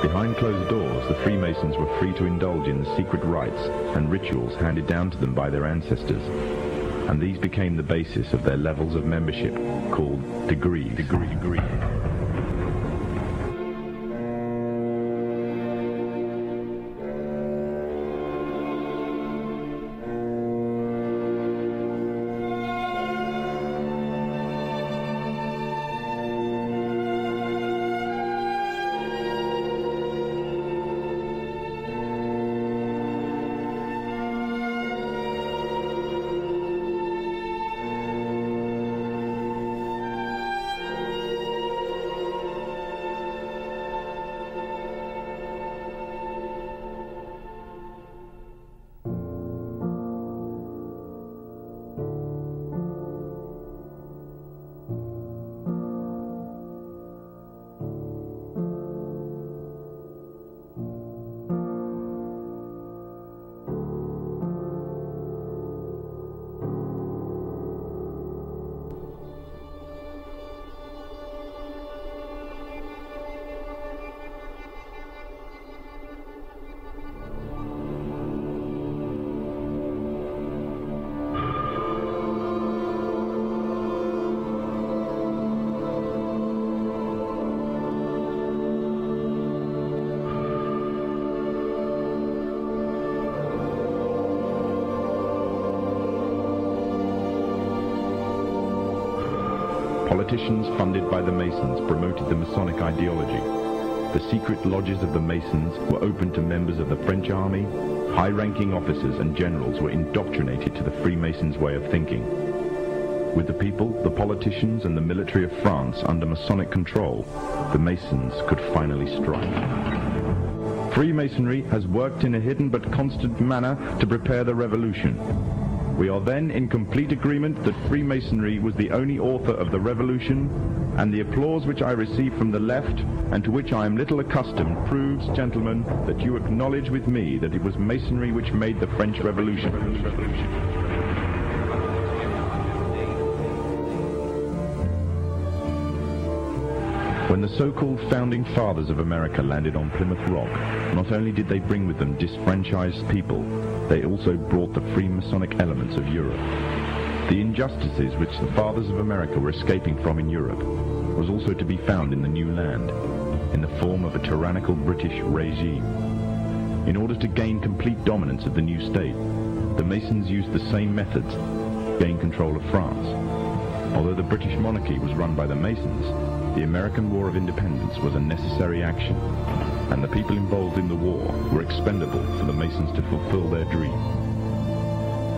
Behind closed doors, the Freemasons were free to indulge in the secret rites and rituals handed down to them by their ancestors, and these became the basis of their levels of membership, called degrees. Politicians funded by the Masons promoted the Masonic ideology. The secret lodges of the Masons were open to members of the French army. High-ranking officers and generals were indoctrinated to the Freemasons' way of thinking. With the people, the politicians, and the military of France under Masonic control, the Masons could finally strike. Freemasonry has worked in a hidden but constant manner to prepare the revolution. We are then in complete agreement that Freemasonry was the only author of the revolution, and the applause which I receive from the left, and to which I am little accustomed, proves, gentlemen, that you acknowledge with me that it was Masonry which made the French Revolution. When the so-called founding fathers of America landed on Plymouth Rock, not only did they bring with them disfranchised people, they also brought the Freemasonic elements of Europe. The injustices which the fathers of America were escaping from in Europe was also to be found in the new land, in the form of a tyrannical British regime. In order to gain complete dominance of the new state, the Masons used the same methods to gain control of France. Although the British monarchy was run by the Masons, the American War of Independence was a necessary action, and the people involved in the war were expendable for the Masons to fulfill their dream.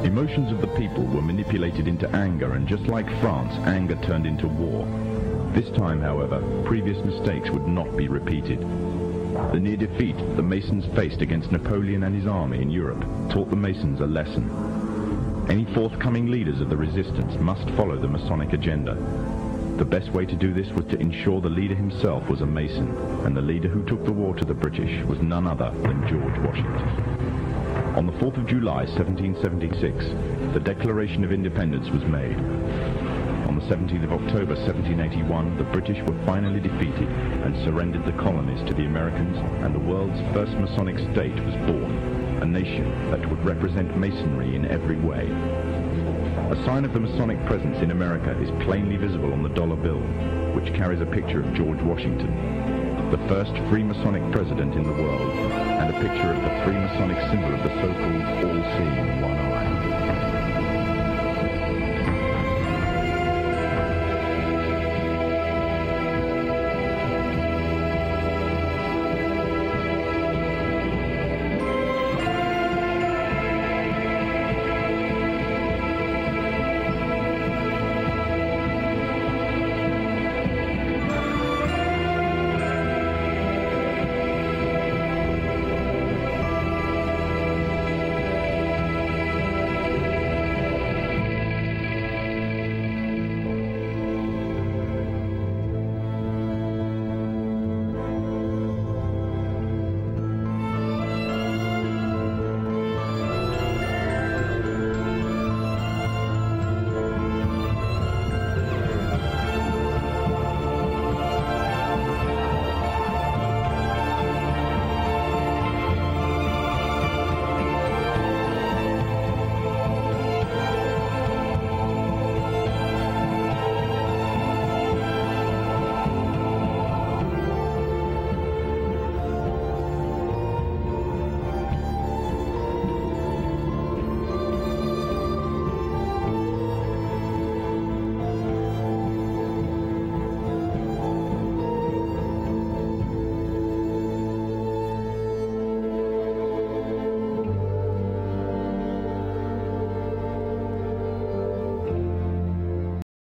Emotions of the people were manipulated into anger, and just like France, anger turned into war. This time, however, previous mistakes would not be repeated. The near defeat the Masons faced against Napoleon and his army in Europe taught the Masons a lesson. Any forthcoming leaders of the resistance must follow the Masonic agenda. The best way to do this was to ensure the leader himself was a Mason, and the leader who took the war to the British was none other than George Washington. On the 4th of July, 1776, the Declaration of Independence was made. On the 17th of October, 1781, the British were finally defeated and surrendered the colonies to the Americans, and the world's first Masonic state was born, a nation that would represent Masonry in every way. A sign of the Masonic presence in America is plainly visible on the dollar bill, which carries a picture of George Washington, the first Freemasonic president in the world, and a picture of the Freemasonic symbol of the so-called all-seeing one eye.